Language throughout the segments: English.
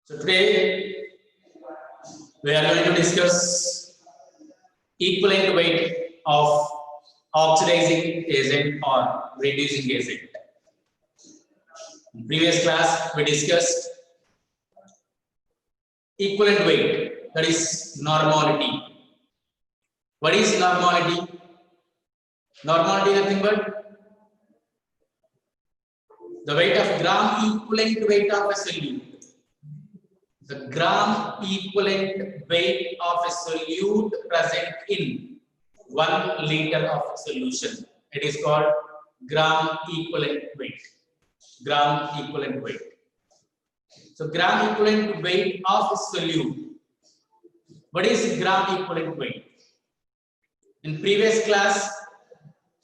So today we are going to discuss equivalent weight of oxidizing agent or reducing agent. In previous class we discussed equivalent weight, that is normality. What is normality? Normality nothing but the weight of gram equivalent weight of a solute. The gram equivalent weight of a solute present in 1 liter of solution. It is called gram equivalent weight. Gram equivalent weight. So gram equivalent weight of a solute. What is gram equivalent weight? In previous class,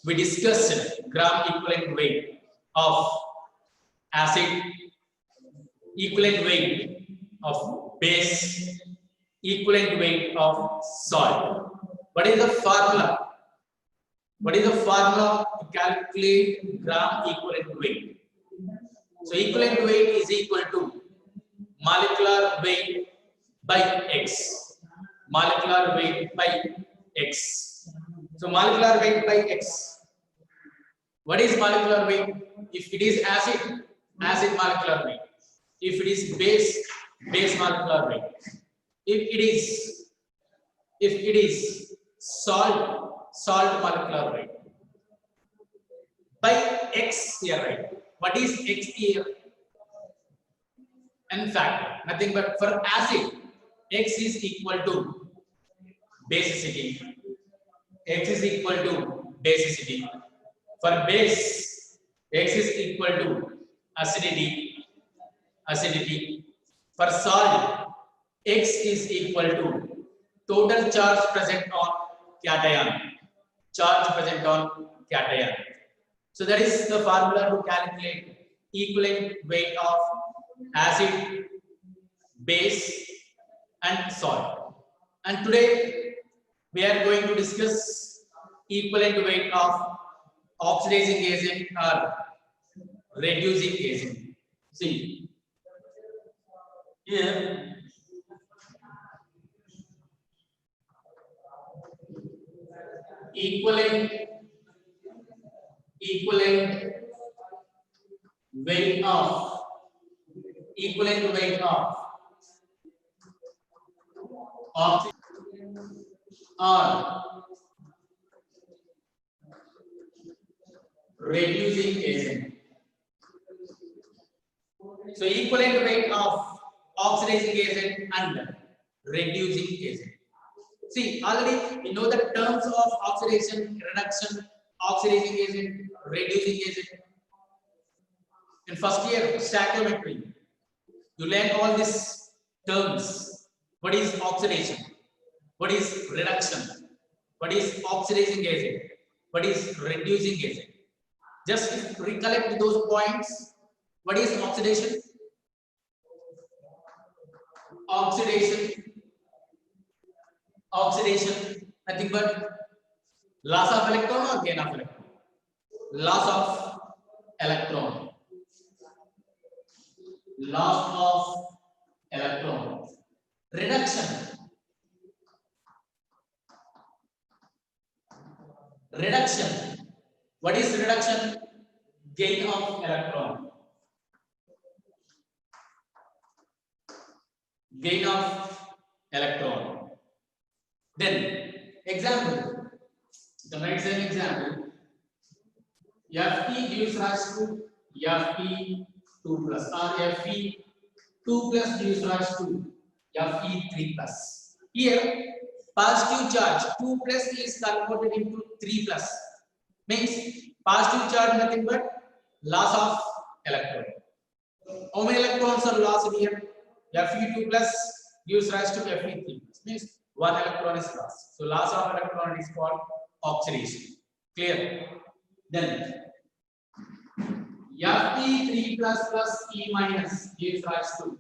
we discussed gram equivalent weight of acid, equivalent weight of base, equivalent weight of salt. What is the formula? What is the formula to calculate gram equivalent weight? So equivalent weight is equal to molecular weight by X. Molecular weight by X. So molecular weight by X. What is molecular weight? If it is acid, acid molecular weight. If it is base, base molecular weight. If it is salt, salt molecular weight. By X here, right? What is X here? In fact, nothing but for acid, X is equal to basicity. X is equal to basicity. For base, X is equal to acidity. Acidity. For salt, X is equal to total charge present on cation. Charge present on cation. So that is the formula to calculate equivalent weight of acid, base, and salt. And today we are going to discuss equivalent weight of oxidizing agent or reducing agent. See here, equivalent weight of oxygen or reducing agent. So equivalent weight of oxidizing agent and reducing agent. See, already we know the terms of oxidation, reduction, oxidizing agent, reducing agent. In first year stoichiometry, you learn all these terms. What is oxidation? What is reduction? What is oxidizing agent? What is reducing agent? Just recollect those points. What is oxidation? Oxidation, nothing but loss of electron or gain of electron? Loss of electron. Loss of electron. Reduction. Reduction. What is reduction? Gain of electron. Gain of electron. Then example. The next example. Fe gives rise to Fe2 plus or Fe2 plus gives rise to Fe3 plus. Here positive charge 2 plus is converted into 3 plus. Means positive charge nothing but loss of electron. How many electrons are lost here? Fe2 plus gives rise to Fe3 plus. Means 1 electron is lost. So loss of electron is called oxidation. Clear? Then Fe3 plus plus E minus gives rise to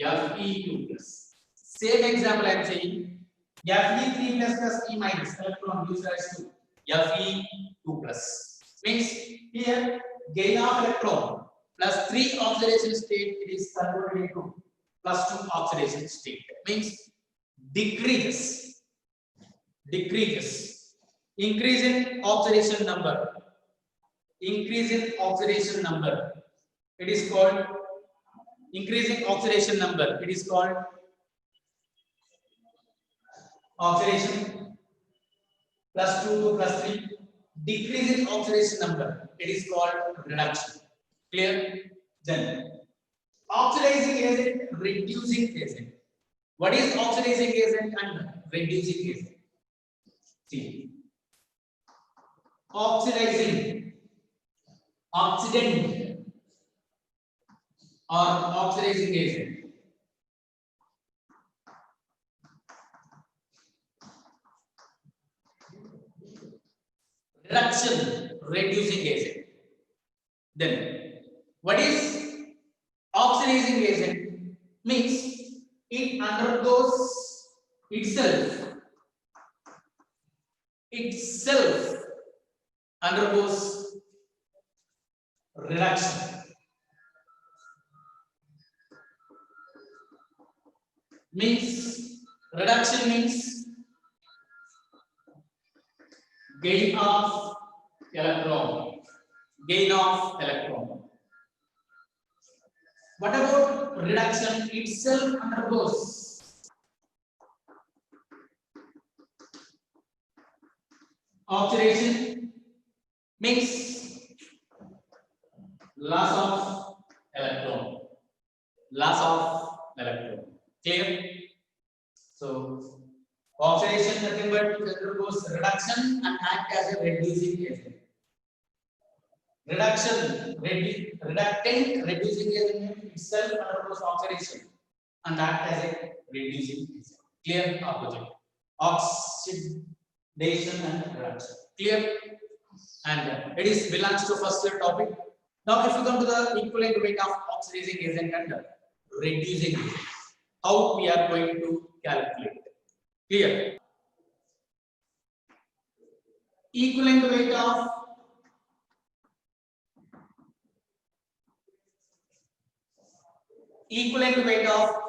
Fe2 plus. Same example I am saying. Fe3 plus plus E minus electron gives rise to Fe2 plus. Means here gain of electron plus 3 oxidation state it is converted into plus 2 oxidation state. Means decreases. Increase in oxidation number. Increase in oxidation number. It is called increasing oxidation number. It is called oxidation plus 2 to plus 3. Decrease in oxidation number. It is called reduction. Clear? Then oxidizing agent, reducing agent. What is oxidizing agent and reducing agent? See, oxidizing, oxidant or oxidizing agent. Reduction, reducing agent. Then, what is oxidizing agent? Means it undergoes itself undergoes reduction. Means reduction means gain of electron. Gain of electron. What about reduction itself undergoes? Oxidation means loss of electron. Loss of electron. Clear? So oxidation nothing but undergoes reduction and act as a reducing agent. Reductant reducing agent itself undergoes oxidation and act as a reducing agent. Clear? Opposite. Oxidation and reduction. Clear? And it is belongs to first year topic. Now, if you come to the equivalent weight of oxidizing agent and reducing agent, how we are going to calculate? Clear? Equivalent weight of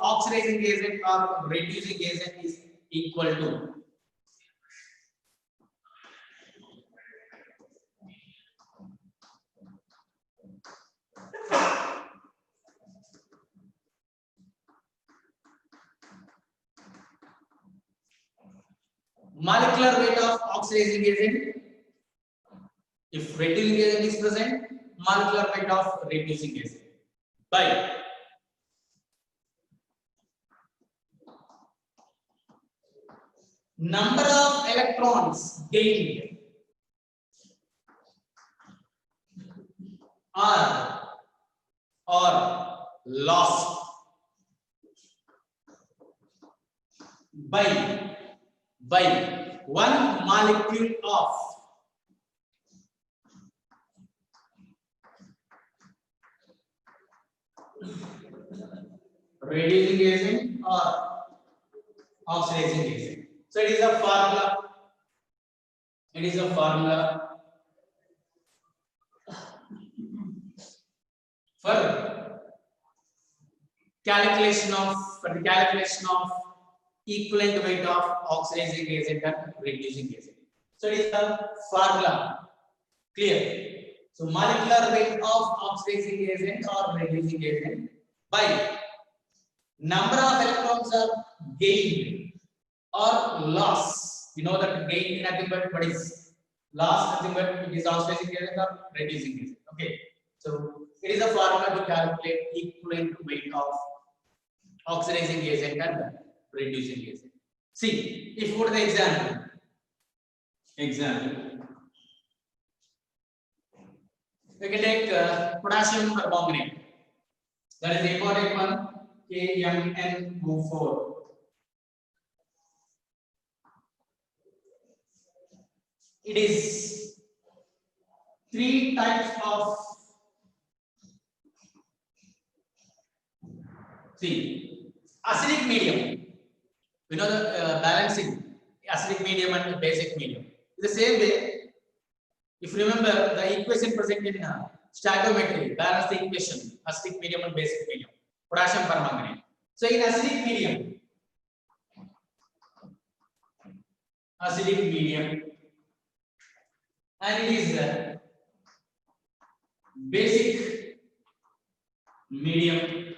oxidizing agent or reducing agent is equal to molecular weight of oxidizing agent. If reducing agent is present, molecular weight of reducing agent by number of electrons gained or lost by one molecule of reducing agent or oxidizing agent. So it is a formula. For the calculation of equivalent weight of oxidizing agent and reducing agent. So it is a formula. Clear? So molecular weight of oxidizing agent or reducing agent by number of electrons are gained or loss. You know that gain nothing but what is loss nothing but it is oxidizing agent or reducing agent. Okay. So it is a formula to calculate equivalent weight of oxidizing agent and reducing agent. See, if you go to the example, we can take potassium permanganate. That is the important one, KMnO4. It is 3 types of acidic medium. We know the balancing acidic medium and basic medium. In the same way, if you remember the equation present in stoichiometry, balance the equation, acidic medium and basic medium, potassium permanganate. So in acidic medium, and it is basic medium,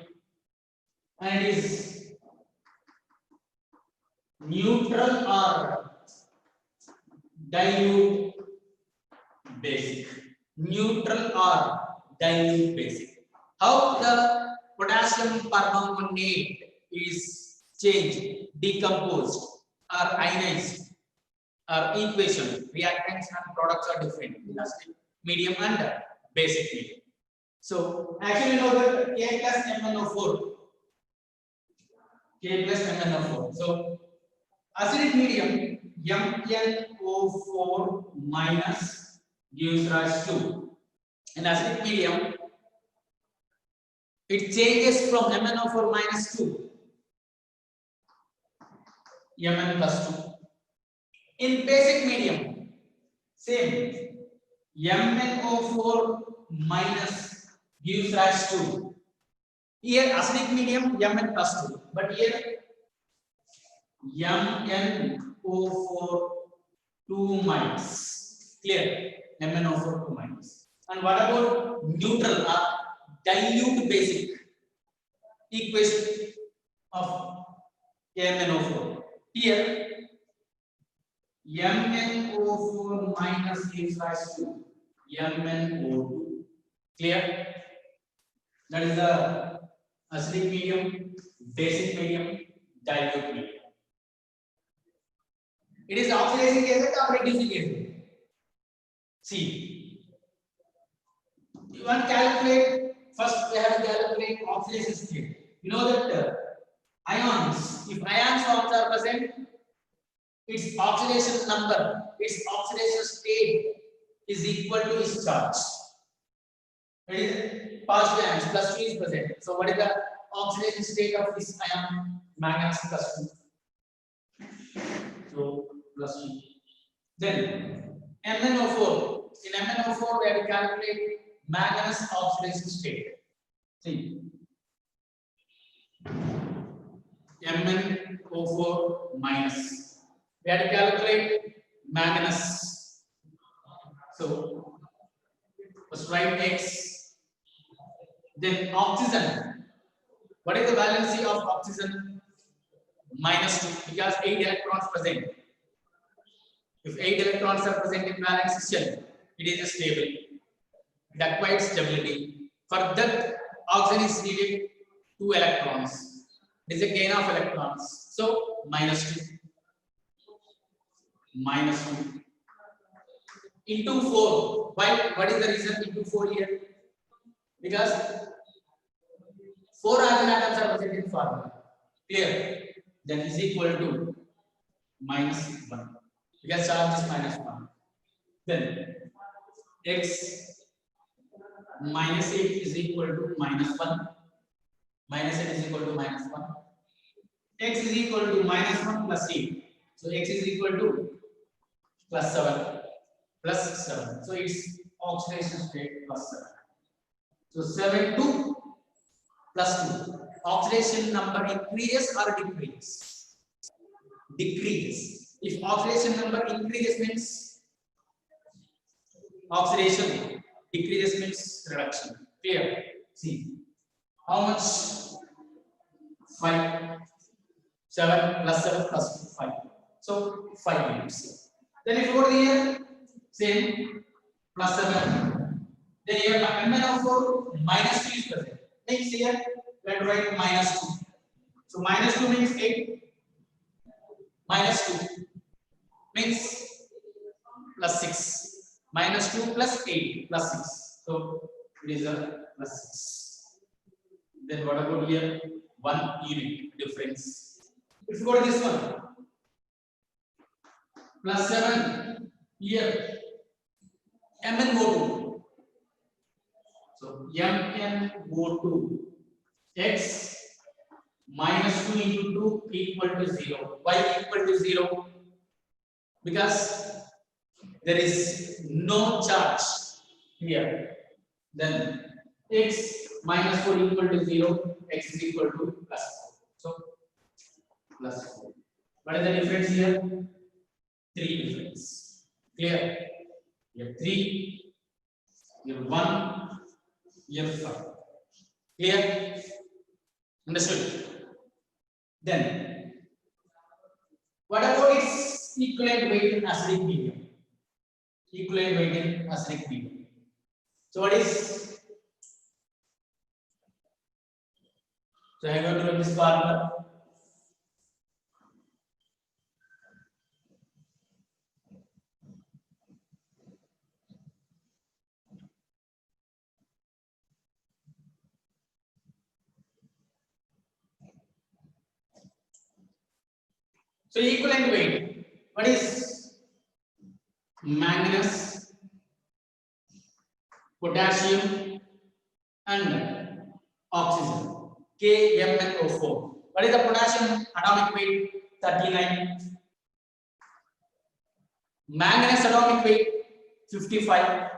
and it is neutral or dilute basic. Neutral or dilute basic. How the potassium permanganate is changed, decomposed, or ionized, or equation, reactants and products are different in acidic medium and basic medium. So actually know that K plus MnO4. K plus MnO4. So acidic medium MnO4 minus gives rise to. In acidic medium, it changes from MnO4 minus to Mn plus 2. In basic medium, same. MnO4 minus gives rise to. Here acidic medium Mn plus 2, but here MnO4 2 minus. Clear? MnO4 2 minus. And what about neutral or dilute basic equation of MnO4? Here MnO4 minus gives rise to MnO2. Clear? That is the acidic medium, basic medium, dilute medium. It is oxidizing agent or reducing agent? See, you want to calculate, first we have to calculate oxidation state. You know that ions, if ion forms are present, its oxidation number, its oxidation state is equal to its charge. It is positive ions plus 2 is present. So what is the oxidation state of this ion? Manganese plus 2. So plus 2. Then MnO4. In MnO4 we have to calculate manganese oxidation state. See, MnO4 minus. We have to calculate manganese. So first write X. Then oxygen. What is the valency of oxygen? Minus 2, because 8 electrons present. If 8 electrons are present in valence shell, it is stable. It acquires stability. For that, oxygen is needed 2 electrons. It is a gain of electrons. So minus 2. Minus 2 into 4. Why? What is the reason into 4 here? Because 4 argon atoms are present in formula. Clear? Then is equal to minus 1. Because charge is minus 1. Then X minus 8 is equal to minus 1. Minus 8 is equal to minus 1. X is equal to minus 1 plus 8. So X is equal to plus 7. Plus 7. So it's oxidation state plus 7. So 7 to plus 2. Oxidation number increases or decreases? Decreases. If oxidation number increases means oxidation, decreases means reduction. Clear? See, how much? 5. 7 plus 7 plus 5. So 5 units. Then if you go to here, same plus 7. Then here MnO4 minus 2 is present. Next here, let write minus 2. So minus 2 means 8. Minus 2 means plus 6. Minus 2 plus 8 plus 6. So it is a plus 6. Then what about here? 1 unit difference. If you go to this one, plus 7 here, MnO2. So MnO2 X minus 2 into 2 equal to 0. Why equal to 0? Because there is no charge here. Then X minus 4 equal to 0, X is equal to plus So plus 4. What is the difference here? 3 difference. Clear? You have 3, you have 1, you have 5. Clear? Understood? Then, what about its equivalent weight in acidic medium? Equivalent weight in acidic medium. So what is? So I am going to write this formula. So equivalent weight. What is manganese, potassium, and oxygen? KMnO4. What is the potassium atomic weight? 39. Manganese atomic weight 55.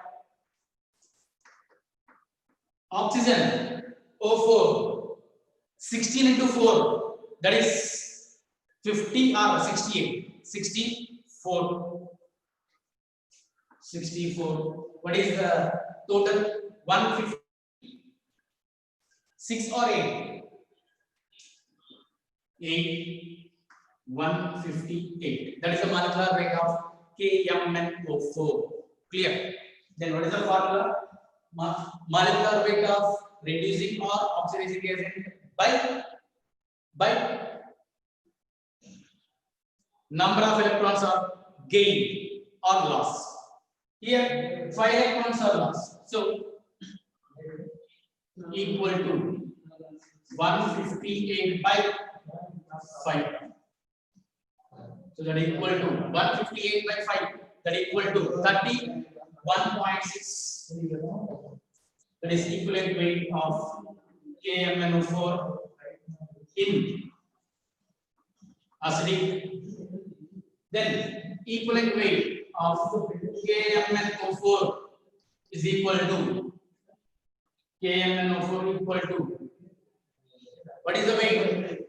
Oxygen O4 16 into 4, that is 50 or 68. 64. 64. What is the total? 150. 6 or 8? 8. 158. That is the molecular weight of KMnO4. Clear? Then what is the formula? Molecular weight of reducing or oxidizing agent by number of electrons are gained or lost. Here 5 electrons are lost. So equal to 158 by 5. So that is equal to 158 by 5. That is equal to 31.6. That is equivalent weight of KMnO4 in acidic. Then equivalent weight of KMnO4 is equal to KMnO4 equal to, what is the weight?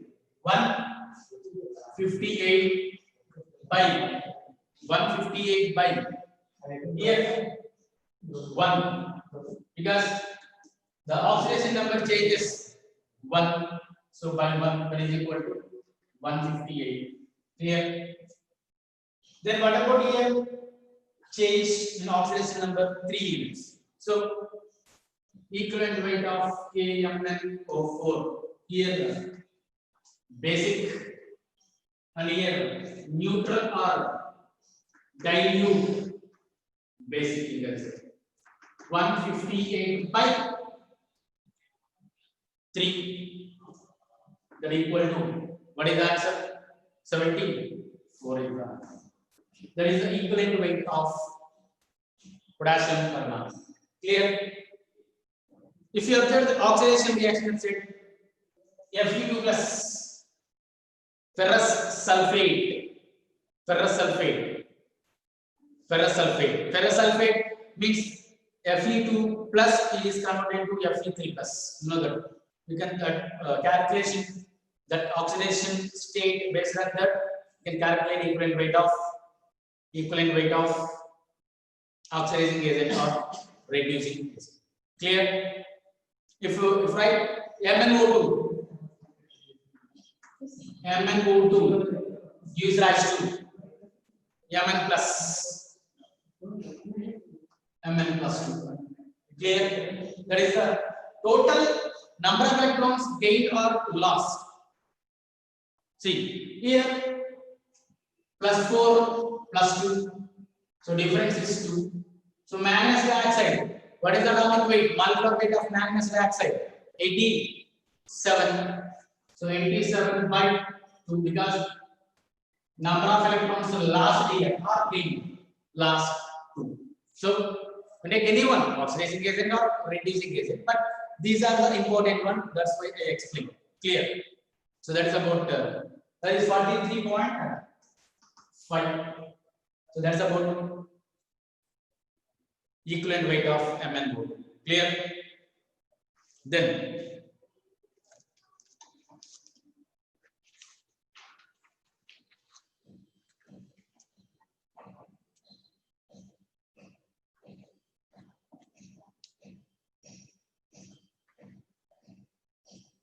158 by 158 by here 1, because the oxidation number changes 1, so by 1 that is equal to 158. Clear? Then what about here? Change in oxidation number 3 units. So equivalent weight of KMnO4 here basic and here neutral or dilute basic, you can say 158 by 3, that is equal to, what is the answer? 17. 4 is the answer. That is the equivalent weight of potassium per mass. Clear? If you observe the oxidation reaction set Fe2 plus ferrous sulfate means Fe2 plus is converted to Fe3 plus. You know that you can calculation that oxidation state based on that you can calculate equivalent weight of oxidizing agent or reducing agent. Clear? If you write MnO2 gives rise to Mn plus 2. Clear? That is the total number of electrons gained or lost. See here plus 4 plus 2, so difference is 2. So manganese dioxide, what is the atomic weight? Molecular weight of manganese dioxide 87. So 87 by 2, because number of electrons last here are gained last 2. So take any one, oxidizing agent or reducing agent, but these are the important one. That's why I explained. Clear? So that is about that is 43.5. So that's about equivalent weight of MnO2. Clear? Then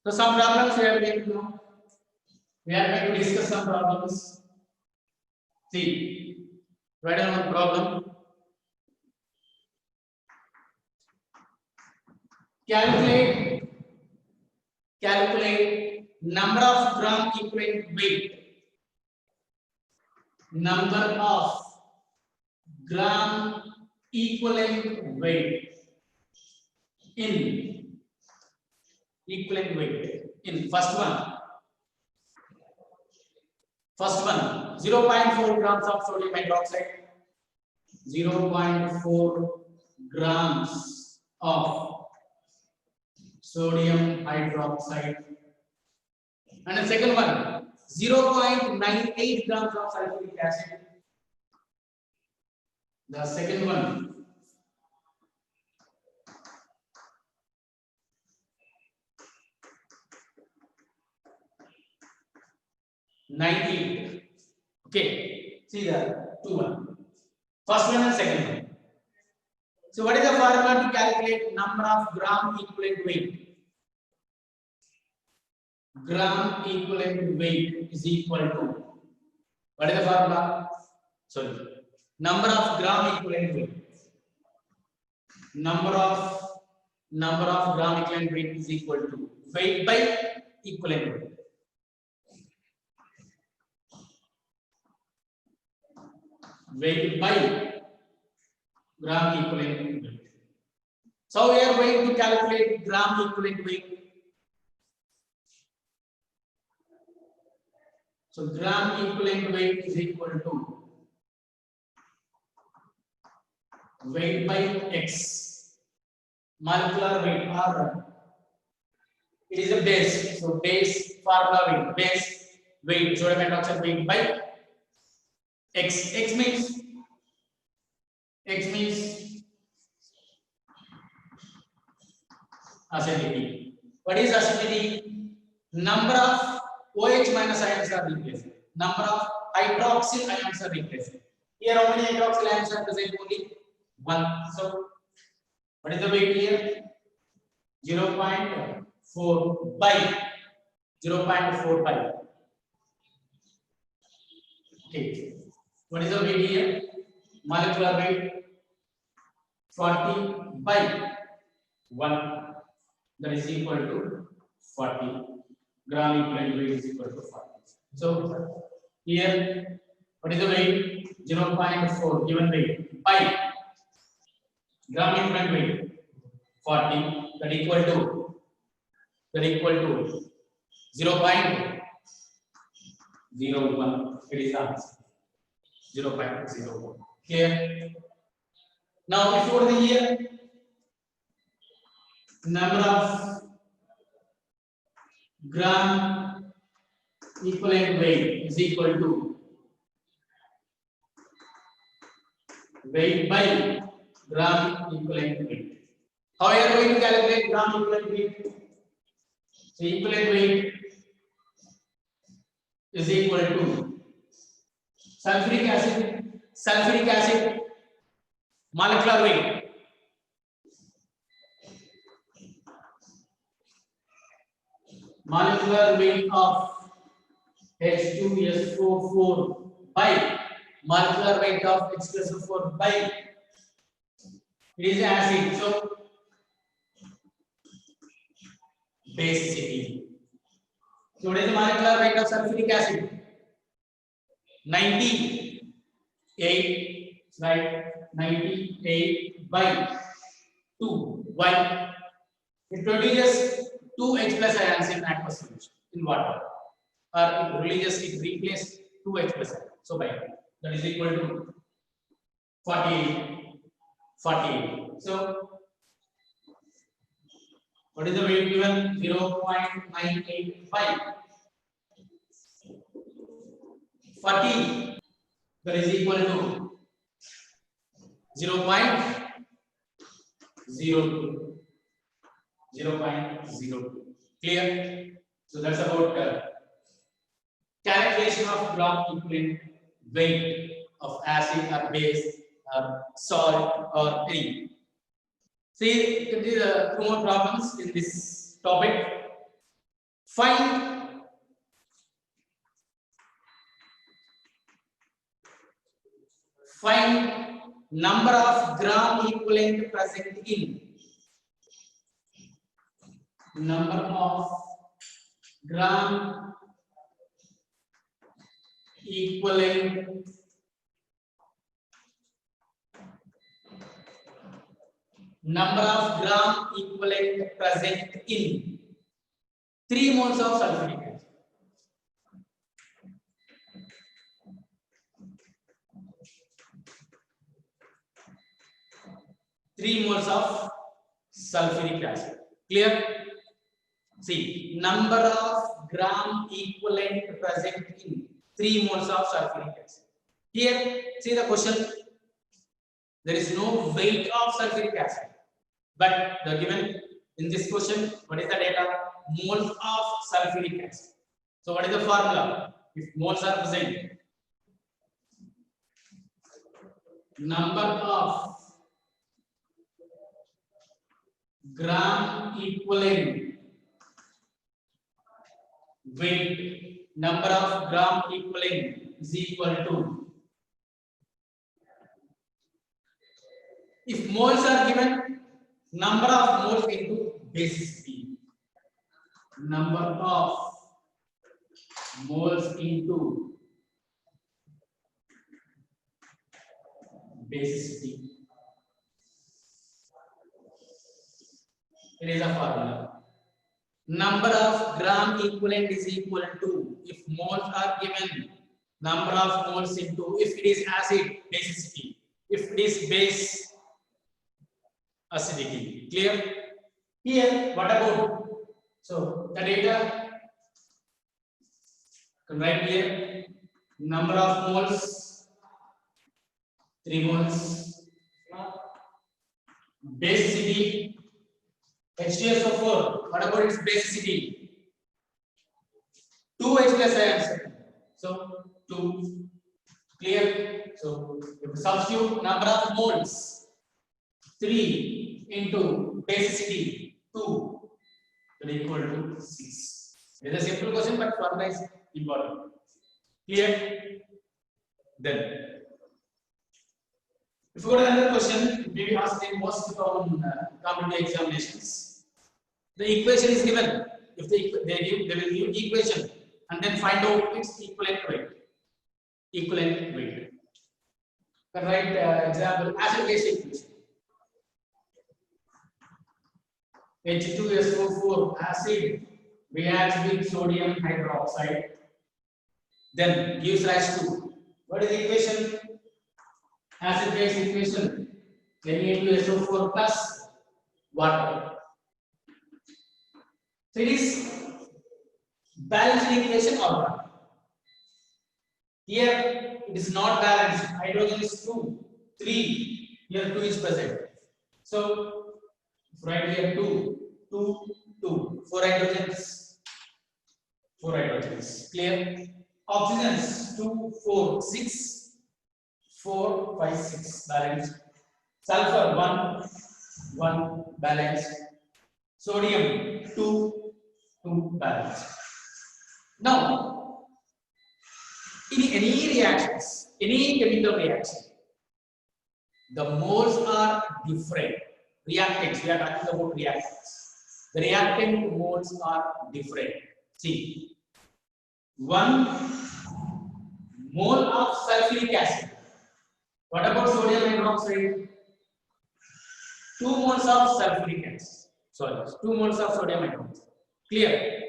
So some problems we are going to know. We are going to discuss some problems. See, write down one problem. Calculate number of gram equivalent weight. Number of gram equivalent weight in first one 0.4 grams of sodium hydroxide, 0.4 grams of sodium hydroxide, and the second one 0.98 grams of sulfuric acid. The second one 90. Okay, see the two one. First one and second one. So what is the formula to calculate number of gram equivalent weight? Gram equivalent weight is equal to, what is the formula? Sorry, number of gram equivalent weight. Number of gram equivalent weight is equal to weight by equivalent weight. Weight by gram equivalent weight. So we are going to calculate gram equivalent weight. So gram equivalent weight is equal to weight by x, molecular weight, or it is a base. So base formula weight, base weight, sodium hydroxide weight by x. X means acidity. What is acidity? Number of OH minus ions are replaced. Number of hydroxyl ions are replaced. Here how many hydroxyl ions are present? Only one. So what is the weight here? 0.4 by 0.45. Okay. What is the weight here? Molecular weight 40 by 1. That is equal to 40. Gram equivalent weight is equal to 40. So here, what is the weight? 0.4 given weight by gram equivalent weight 40. That equal to 0.01. It is answer. 0.01. Clear? Now, before the year, number of gram equivalent weight is equal to weight by gram equivalent weight. How are you going to calculate gram equivalent weight? So equivalent weight is equal to sulfuric acid molecular weight. Molecular weight of H2SO4 by molecular weight of H2SO4 by, it is acid, so basicity. So what is the molecular weight of sulfuric acid? 98, right? 98 by 2. Why? It produces 2 H plus ions in aqueous solution in water, or it replaces 2 H plus ions. So by that is equal to 48. So what is the weight given? 0.985. 40. That is equal to 0.02. 0.02. Clear? So that's about calculation of gram equivalent weight of acid or base or salt or any. See, there are 2 more problems in this topic. Find number of gram equivalent present in. Number of gram equivalent present in 3 moles of sulfuric acid. Three moles of sulfuric acid. Clear? See, number of gram equivalent present in 3 moles of sulfuric acid. Here, see the question. There is no weight of sulfuric acid, but the given in this question, what is the data? Moles of sulfuric acid. So, what is the formula? If moles are present, number of gram equivalent weight, number of gram equivalent is equal to, if moles are given, number of moles into basis P, number of moles into basis P. It is a formula. Number of gram equivalent is equal to, if moles are given, number of moles into, if it is acid, basis P, if it is base, acidity. Clear? Here, what about? So the data, right here, number of moles, 3 moles, basicity, H2SO4, what about its basicity? 2 H plus ions. So 2. Clear? So if we substitute number of moles, 3 into basicity 2, that is equal to 6. It is a simple question, but formula is important. Clear? Then, if you go to another question, maybe asked in most common competitive examinations. The equation is given. If they will give equation and then find out its equivalent weight. Equivalent weight. The right example, acid base equation. H2SO4 acid reacts with sodium hydroxide, then gives rise to, what is the equation? Acid base equation, Na2SO4 plus water. So it is balanced equation or not? Here it is not balanced. Hydrogen is 2, 3. Here 2 is present. So right here 2, 2, 2. 4 hydrogens. 4 hydrogens. Clear? Oxygens 2, 4, 6. 4, 5, 6 balanced. Sulfur 1, 1 balanced. Sodium 2, 2 balanced. Now, in any reactions, any chemical reaction, the moles are different. Reactants, we are talking about reactants. The reactant moles are different. See, 1 mole of sulfuric acid. What about sodium hydroxide? 2 moles of sulfuric acid. Sorry, 2 moles of sodium hydroxide. Clear?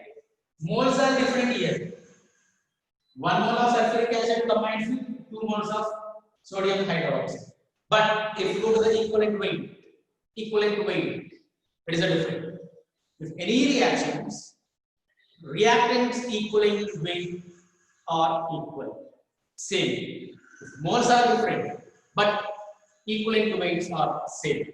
Moles are different here. 1 mole of sulfuric acid combines with 2 moles of sodium hydroxide. But if you go to the equivalent weight, it is a different. If any reactions, reactants equivalent weight are equal, same. If moles are different, but equivalent weights are same.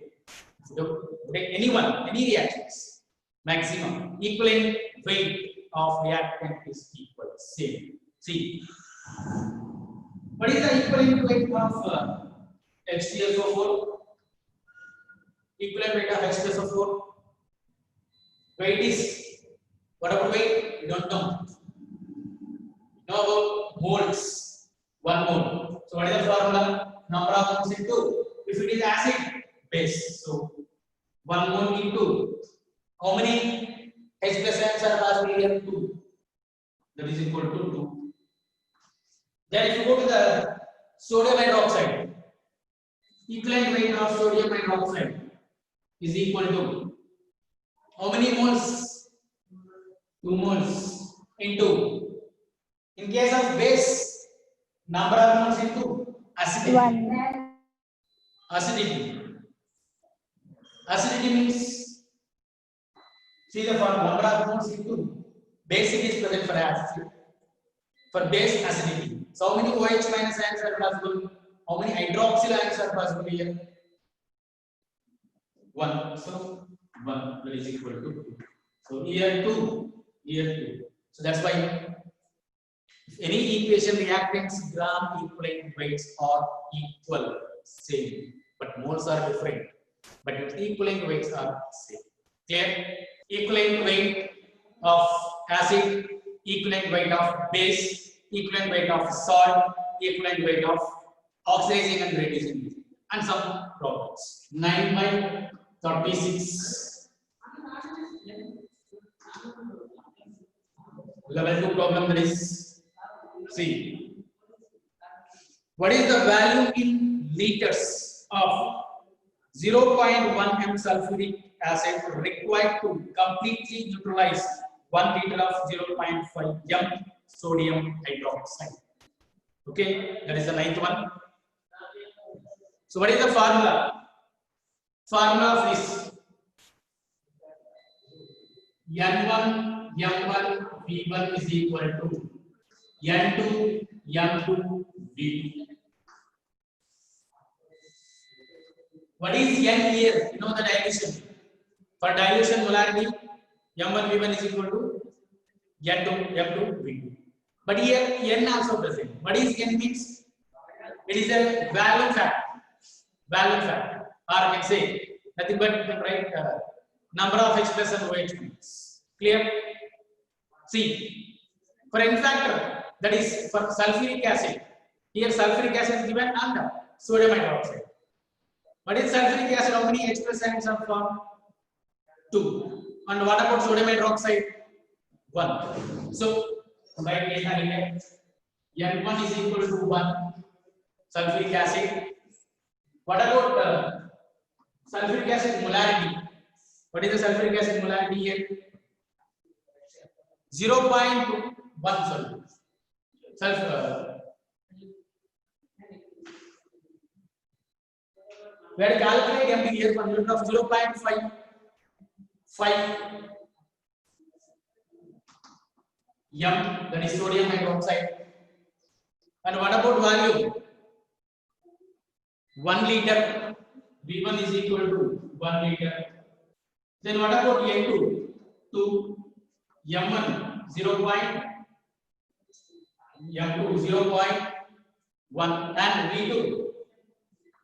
Any reactions, maximum equivalent weight of reactant is equal, same. See, what is the equivalent weight of H2SO4? Equivalent weight of H2SO4 weight is What about weight? We don't know. Know about moles. 1 mole. So what is the formula? Number of moles into, if it is acid, base. So 1 mole into how many H plus ions are possible here? 2. That is equal to 2. Then if you go to the sodium hydroxide, equivalent weight of sodium hydroxide is equal to how many moles? 2 moles into, in case of base, number of moles into acidity. 1. Acidity. Acidity means, see the formula, number of moles into basic is present for acid. For base acidity. So how many OH minus ions are possible? How many hydroxyl ions are possible here? 1. So 1 that is equal to 2. So here 2, here 2. So that's why if any equation reactants gram equivalent weights are equal, same, but moles are different. But equivalent weights are same. Clear? Equivalent weight of acid, equivalent weight of base, equivalent weight of salt, equivalent weight of oxidizing and reducing, and some problems. 9 by 36. Level 2 problem that is, see, what is the value in liters of 0.1 m sulfuric acid required to completely neutralize 1 liter of 0.5 m sodium hydroxide? Okay, that is the 9th one. So what is the formula? Formula of this N1 M1 V1 is equal to N2 M2 V2. What is N here? You know the dilution. For dilution molarity, M1 V1 is equal to N2 M2 V2. But here N also present. What is N means? It is a value factor. Value factor. Or you can say nothing but the right number of H plus and OH minus. Clear? See, for N factor, that is for sulfuric acid. Here sulfuric acid is given and sodium hydroxide. What is sulfuric acid? How many H plus ions are formed? 2. And what about sodium hydroxide? 1. So write data here. N1 is equal to 1 sulfuric acid. What about sulfuric acid molarity? What is the sulfuric acid molarity here? 0.1 sulfur. We have to calculate M here for unit of 0.5 M, that is sodium hydroxide. And what about value? 1 liter. V1 is equal to 1 liter. Then what about N2? 2. M1 M2 0.1 and V2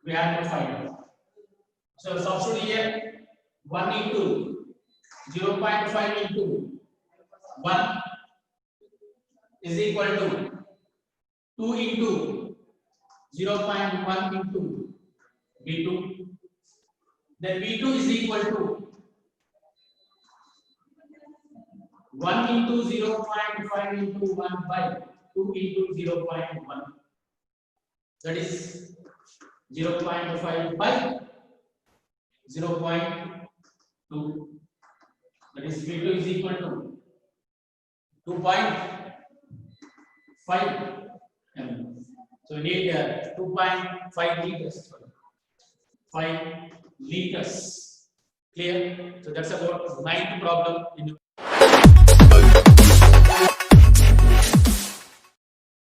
we have to find. So substitute here 1 into 0.5 into 1 is equal to 2 into 0.1 into V2. Then V2 is equal to 1 into 0.5 into 1 by 2 into 0.1. That is 0.5 by 0.2. That is V2 is equal to 2.5 m. So we need 2.5 liters. 5 liters. Clear? So that's about 9th problem in